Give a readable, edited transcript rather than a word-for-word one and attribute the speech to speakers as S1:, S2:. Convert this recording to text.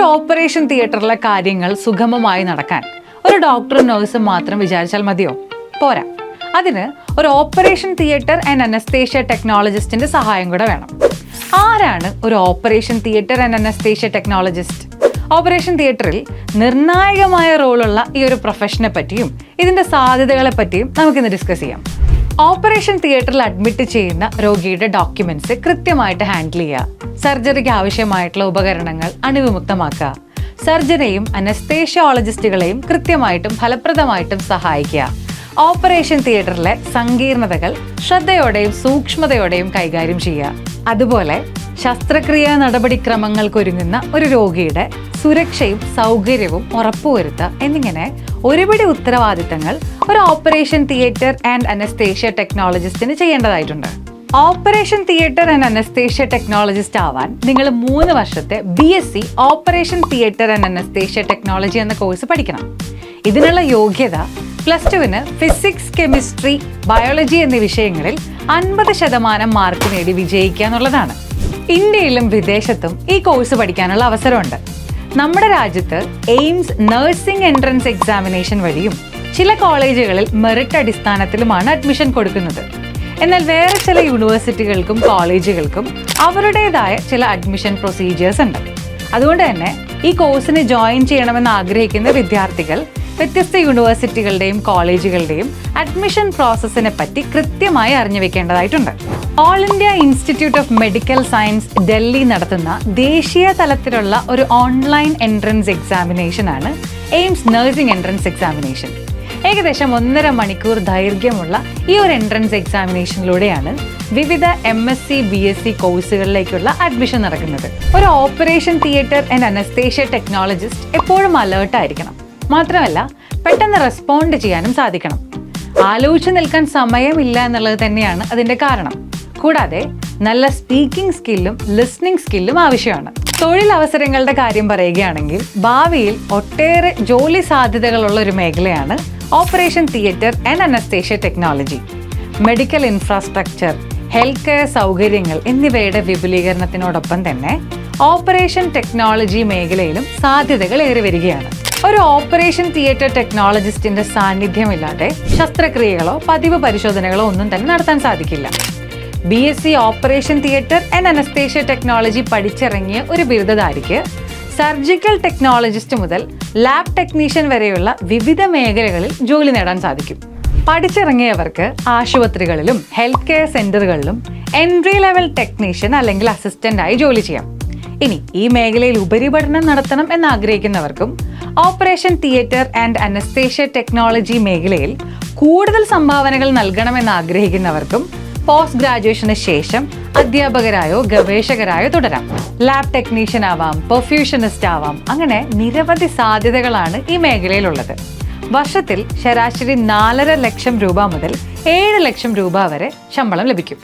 S1: ഒരു ഓപ്പറേഷൻ തിയേറ്ററിലെ കാര്യങ്ങൾ സുഗമമായി നടക്കാൻ ഒരു ഡോക്ടറും നഴ്സും മാത്രം വിചാരിച്ചാൽ മതിയോ? പോരാ. അതിന് ഒരു ഓപ്പറേഷൻ തിയേറ്റർ ആൻഡ് അനസ്തേഷ്യ ടെക്നോളജിസ്റ്റിന്റെ സഹായം കൂടെ വേണം. ആരാണ് ഒരു operation theatre and anaesthesia technologist? Operation തിയേറ്ററിൽ നിർണായകമായ റോളുള്ള ഈ ഒരു പ്രൊഫഷനെ പറ്റിയും ഇതിന്റെ സാധ്യതകളെ പറ്റിയും നമുക്കിന്ന് ഡിസ്കസ് ചെയ്യാം. ഓപ്പറേഷൻ തിയേറ്ററിൽ അഡ്മിറ്റ് ചെയ്യുന്ന രോഗിയുടെ ഡോക്യുമെന്റ്സ് കൃത്യമായിട്ട് ഹാൻഡിൽ ചെയ്യുക, സർജറിക്ക് ആവശ്യമായിട്ടുള്ള ഉപകരണങ്ങൾ അണുവിമുക്തമാക്കുക, സർജനെയും അനസ്തേഷ്യോളജിസ്റ്റുകളെയും കൃത്യമായിട്ടും ഫലപ്രദമായിട്ടും സഹായിക്കുക, ഓപ്പറേഷൻ തിയേറ്ററിലെ സങ്കീർണതകൾ ശ്രദ്ധയോടെയും സൂക്ഷ്മതയോടെയും കൈകാര്യം ചെയ്യുക, അതുപോലെ ശസ്ത്രക്രിയാ നടപടിക്രമങ്ങൾക്കൊരുങ്ങുന്ന ഒരു രോഗിയുടെ സുരക്ഷയും സൗകര്യവും ഉറപ്പുവരുത്തുക എന്നിങ്ങനെ ഒരുപിടി ഉത്തരവാദിത്തങ്ങൾ ഒരു ഓപ്പറേഷൻ തിയേറ്റർ ആൻഡ് അനസ്തേഷ്യ ടെക്നോളജിസ്റ്റിന് ചെയ്യേണ്ടതായിട്ടുണ്ട്. Operation theatre and anaesthesia technologist ആവാൻ നിങ്ങൾ 3 വർഷത്തെ BSc operation theatre and anaesthesia technology എന്ന കോഴ്സ് പഠിക്കണം. ഇതിനുള്ള യോഗ്യത +2 ഫിസിക്സ്, കെമിസ്ട്രി, ബയോളജി എന്നീ വിഷയങ്ങളിൽ 50% മാർക്ക് നേടി വിജയിക്കുക എന്നുള്ളതാണ്. ഇന്ത്യയിലും വിദേശത്തും ഈ കോഴ്സ് പഠിക്കാനുള്ള അവസരമുണ്ട്. നമ്മുടെ രാജ്യത്ത് എയിംസ് നഴ്സിംഗ് എൻട്രൻസ് എക്സാമിനേഷൻ വഴിയും ചില കോളേജുകളിൽ മെറിറ്റ് അടിസ്ഥാനത്തിലുമാണ് അഡ്മിഷൻ കൊടുക്കുന്നത്. എന്നാൽ വേറെ ചില യൂണിവേഴ്സിറ്റികൾക്കും കോളേജുകൾക്കും അവരുടേതായ ചില അഡ്മിഷൻ പ്രൊസീജിയേഴ്സ് ഉണ്ട്. അതുകൊണ്ട് തന്നെ ഈ കോഴ്സിന് ജോയിൻ ചെയ്യണമെന്ന് ആഗ്രഹിക്കുന്ന വിദ്യാർത്ഥികൾ വ്യത്യസ്ത യൂണിവേഴ്സിറ്റികളുടെയും കോളേജുകളുടെയും അഡ്മിഷൻ പ്രോസസ്സിനെ പറ്റി കൃത്യമായി അറിഞ്ഞു വെക്കേണ്ടതായിട്ടുണ്ട്. All India Institute of Medical Science Delhi നടത്തുന്ന ദേശീയ തലത്തിലുള്ള ഒരു ഓൺലൈൻ എൻട്രൻസ് എക്സാമിനേഷനാണ് എയിംസ് നഴ്സിംഗ് എൻട്രൻസ് എക്സാമിനേഷൻ. ഏകദേശം 1.5 മണിക്കൂർ ദൈർഘ്യമുള്ള ഈ ഒരു എൻട്രൻസ് എക്സാമിനേഷനിലൂടെയാണ് വിവിധ MSc BSc കോഴ്സുകളിലേക്കുള്ള അഡ്മിഷൻ നടക്കുന്നത്. ഒരു operation theatre and anaesthesia technologist എപ്പോഴും അലേർട്ടായിരിക്കണം. മാത്രമല്ല പെട്ടെന്ന് റെസ്പോണ്ട് ചെയ്യാനും സാധിക്കണം. ആലോചിച്ച് നിൽക്കാൻ സമയമില്ല എന്നുള്ളത് തന്നെയാണ് അതിൻ്റെ കാരണം. കൂടാതെ നല്ല സ്പീക്കിംഗ് സ്കില്ലും ലിസ്ണിംഗ് സ്കില്ലും ആവശ്യമാണ്. തൊഴിലവസരങ്ങളുടെ കാര്യം പറയുകയാണെങ്കിൽ ഭാവിയിൽ ഒട്ടേറെ ജോലി സാധ്യതകളുള്ള ഒരു മേഖലയാണ് operation theatre and anaesthesia technology. Medical infrastructure, health care സൗകര്യങ്ങൾ എന്നിവയുടെ വിപുലീകരണത്തിനോടൊപ്പം തന്നെ ഓപ്പറേഷൻ ടെക്നോളജി മേഖലയിലും സാധ്യതകൾ ഏറി വരികയാണ്. ഒരു ഓപ്പറേഷൻ തിയേറ്റർ ടെക്നോളജിസ്റ്റിന്റെ സാന്നിധ്യമില്ലാതെ ശസ്ത്രക്രിയകളോ പതിവ് പരിശോധനകളോ ഒന്നും തന്നെ നടത്താൻ സാധിക്കില്ല. BSc operation theatre and anaesthesia technology പഠിച്ചിറങ്ങിയ ഒരു ബിരുദധാരിക്ക് സർജിക്കൽ ടെക്നോളജിസ്റ്റ് മുതൽ ലാബ് ടെക്നീഷ്യൻ വരെയുള്ള വിവിധ മേഖലകളിൽ ജോലി നേടാൻ സാധിക്കും. പഠിച്ചിറങ്ങിയവർക്ക് ആശുപത്രികളിലും ഹെൽത്ത് കെയർ സെന്ററുകളിലും എൻട്രി ലെവൽ ടെക്നീഷ്യൻ അല്ലെങ്കിൽ അസിസ്റ്റന്റായി ജോലി ചെയ്യാം. ഇനി ഈ മേഖലയിൽ ഉപരിപഠനം നടത്തണം എന്നാഗ്രഹിക്കുന്നവർക്കും operation theatre and anaesthesia technology മേഖലയിൽ കൂടുതൽ സംഭാവനകൾ നൽകണമെന്ന് ആഗ്രഹിക്കുന്നവർക്കും പോസ്റ്റ് ഗ്രാജുവേഷന് ശേഷം അധ്യാപകരായോ ഗവേഷകരായോ തുടരാം. ലാബ് ടെക്നീഷ്യൻ ആവാം, പെർഫ്യൂഷനിസ്റ്റ് ആവാം. അങ്ങനെ നിരവധി സാധ്യതകളാണ് ഈ മേഖലയിലുള്ളത്. വർഷത്തിൽ ശരാശരി 4.5 ലക്ഷം രൂപ മുതൽ 7 ലക്ഷം രൂപ വരെ ശമ്പളം ലഭിക്കും.